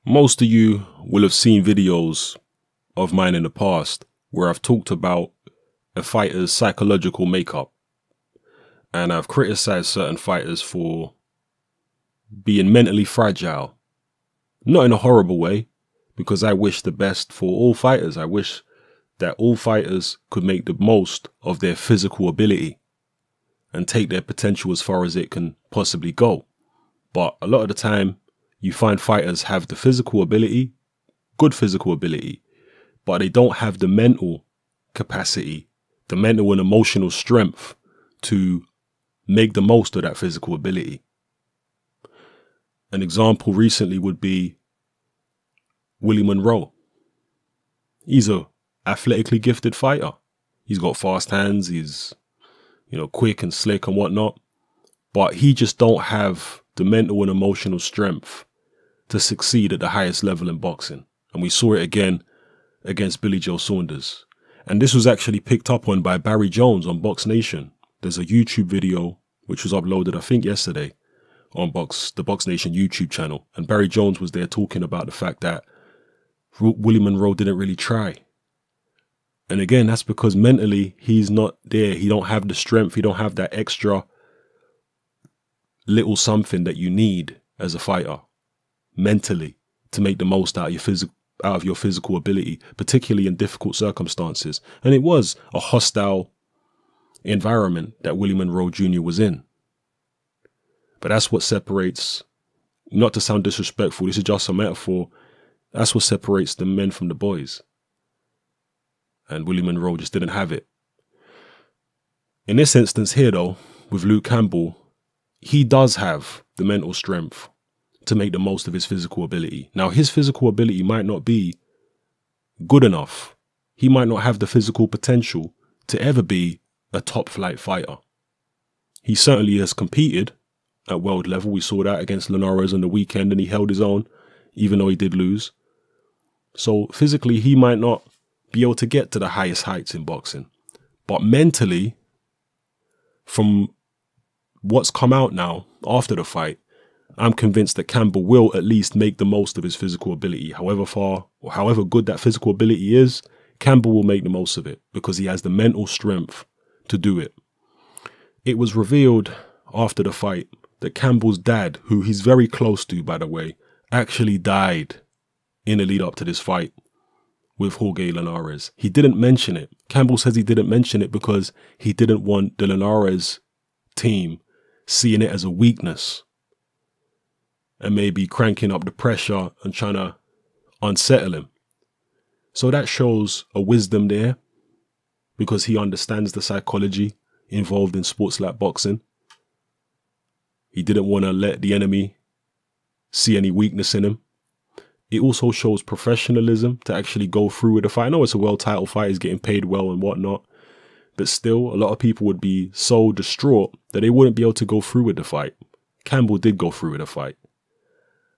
Most of you will have seen videos of mine in the past where I've talked about a fighter's psychological makeup, and I've criticized certain fighters for being mentally fragile. Not in a horrible way, because I wish the best for all fighters. I wish that all fighters could make the most of their physical ability and take their potential as far as it can possibly go. But a lot of the time, you find fighters have the physical ability, good physical ability, but they don't have the mental capacity, the mental and emotional strength to make the most of that physical ability. An example recently would be Willie Monroe. He's a athletically gifted fighter. He's got fast hands, he's, quick and slick and whatnot, but he just don't have the mental and emotional strength to succeed at the highest level in boxing. And we saw it again against Billy Joe Saunders. And this was actually picked up on by Barry Jones on Box Nation. There's a YouTube video which was uploaded, I think, yesterday on the Box Nation YouTube channel. And Barry Jones was there talking about the fact that Willie Monroe didn't really try. And again, that's because mentally he's not there. He don't have the strength. He don't have that extra little something that you need as a fighter mentally to make the most out of your physical ability, particularly in difficult circumstances. And it was a hostile environment that Willie Monroe Jr. was in. But that's what separates, not to sound disrespectful, this is just a metaphor, that's what separates the men from the boys. And Willie Monroe just didn't have it. In this instance here though, with Luke Campbell, he does have the mental strength to make the most of his physical ability. Now, his physical ability might not be good enough. He might not have the physical potential to ever be a top flight fighter. He certainly has competed at world level. We saw that against Linares on the weekend, and he held his own, even though he did lose. So physically, he might not be able to get to the highest heights in boxing. But mentally, from what's come out now after the fight, I'm convinced that Campbell will at least make the most of his physical ability. However far or however good that physical ability is, Campbell will make the most of it because he has the mental strength to do it. It was revealed after the fight that Campbell's dad, who he's very close to, by the way, actually died in the lead up to this fight with Jorge Linares. He didn't mention it. Campbell says he didn't mention it because he didn't want the Linares team seeing it as a weakness and maybe cranking up the pressure and trying to unsettle him. So that shows a wisdom there because he understands the psychology involved in sports like boxing. He didn't want to let the enemy see any weakness in him. It also shows professionalism to actually go through with the fight. I know it's a well-titled fight, he's getting paid well and whatnot, but still, a lot of people would be so distraught that they wouldn't be able to go through with the fight. Campbell did go through with the fight.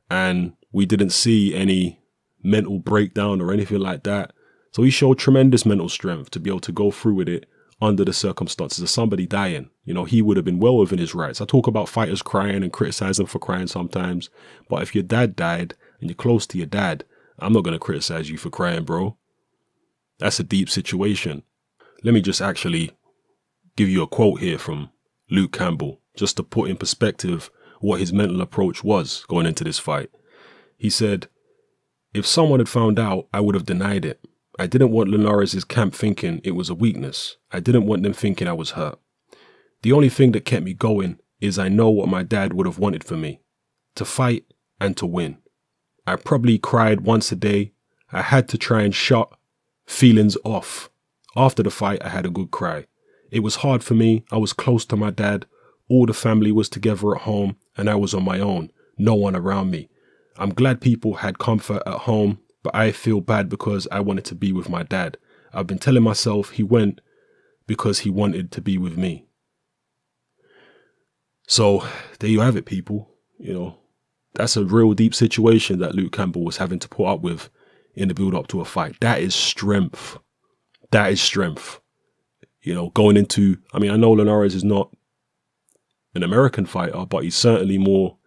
And we didn't see any mental breakdown or anything like that. So he showed tremendous mental strength to be able to go through with it under the circumstances of somebody dying. He would have been well within his rights. I talk about fighters crying and criticize them for crying sometimes. But if your dad died and you're close to your dad, I'm not going to criticize you for crying, bro. That's a deep situation. Let me just actually give you a quote here from Luke Campbell, just to put in perspective what his mental approach was going into this fight. He said, "If someone had found out, I would have denied it. I didn't want Linares' camp thinking it was a weakness. I didn't want them thinking I was hurt. The only thing that kept me going is I know what my dad would have wanted for me, to fight and to win. I probably cried once a day. I had to try and shut feelings off. After the fight, I had a good cry. It was hard for me. I was close to my dad. All the family was together at home and I was on my own, no one around me. I'm glad people had comfort at home, but I feel bad because I wanted to be with my dad. I've been telling myself he went because he wanted to be with me." So there you have it, people. That's a real deep situation that Luke Campbell was having to put up with in the build up to a fight. That is strength. That is strength. Going into, I know Linares is not an American fighter, but he's certainly more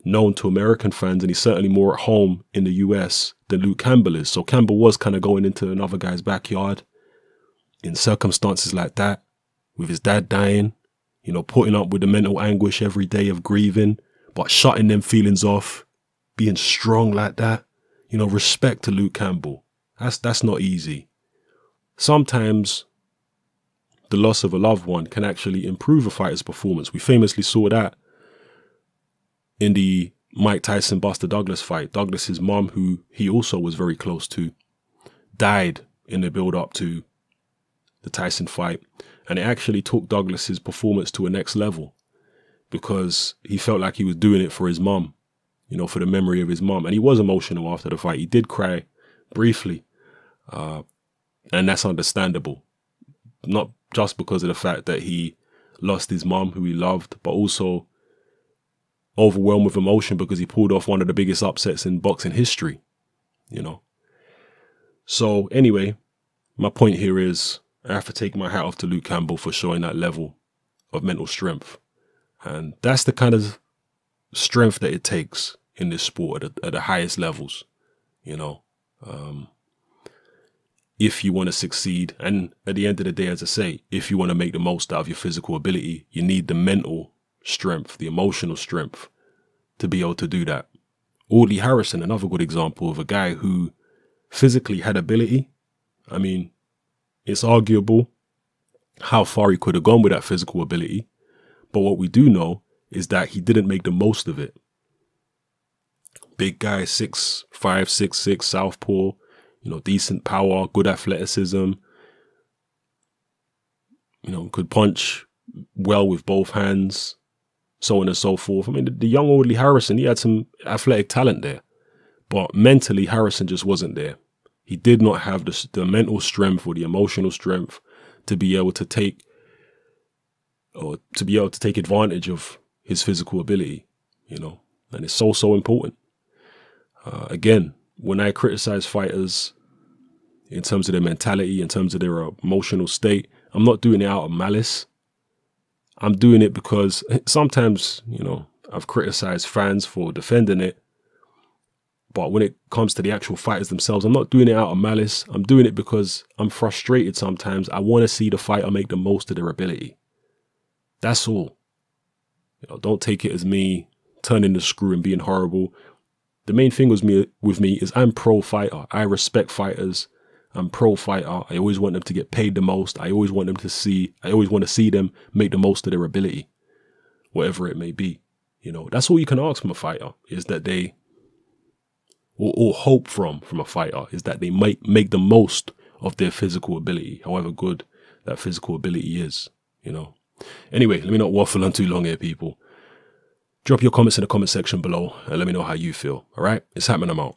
known to American fans, and he's certainly more at home in the US than Luke Campbell is. So Campbell was kind of going into another guy's backyard in circumstances like that, with his dad dying, you know, putting up with the mental anguish every day of grieving, but shutting them feelings off, being strong like that. You know, respect to Luke Campbell. That's not easy. Sometimes the loss of a loved one can actually improve a fighter's performance. We famously saw that in the Mike Tyson-Buster Douglas fight. Douglas's mom, who he also was very close to, died in the build-up to the Tyson fight. And it actually took Douglas's performance to a next level because he felt like he was doing it for his mom, you know, for the memory of his mom. And he was emotional after the fight. He did cry briefly. And that's understandable. Not just because of the fact that he lost his mom, who he loved, but also overwhelmed with emotion because he pulled off one of the biggest upsets in boxing history, you know. So anyway, my point here is I have to take my hat off to Luke Campbell for showing that level of mental strength. And that's the kind of strength that it takes in this sport at the highest levels, you know. If you want to succeed, and at the end of the day, as I say, if you want to make the most out of your physical ability, you need the mental strength, the emotional strength to be able to do that. Audley Harrison, another good example of a guy who physically had ability. I mean, it's arguable how far he could have gone with that physical ability, but what we do know is that he didn't make the most of it. Big guy, 6'5", 6'6", southpaw, you know, decent power, good athleticism, you know, could punch well with both hands, so on and so forth. I mean, the young Audley Harrison, he had some athletic talent there, but mentally Harrison just wasn't there. He did not have the mental strength or the emotional strength to be able to take advantage of his physical ability, you know, and it's so important. Again, when I criticize fighters in terms of their mentality, in terms of their emotional state, I'm not doing it out of malice. I'm doing it because sometimes, you know, I've criticized fans for defending it. But when it comes to the actual fighters themselves, I'm not doing it out of malice. I'm doing it because I'm frustrated sometimes. I want to see the fighter make the most of their ability. That's all. You know, don't take it as me turning the screw and being horrible. The main thing with me is I'm pro-fighter. I respect fighters. I'm pro-fighter. I always want them to get paid the most. I always want to see them make the most of their ability, whatever it may be. You know, that's all you can ask from a fighter, is that they, or hope from a fighter, is that they might make the most of their physical ability, however good that physical ability is, you know. Anyway, let me not waffle on too long here, people. Drop your comments in the comment section below and let me know how you feel. All right, it's happening. I'm out.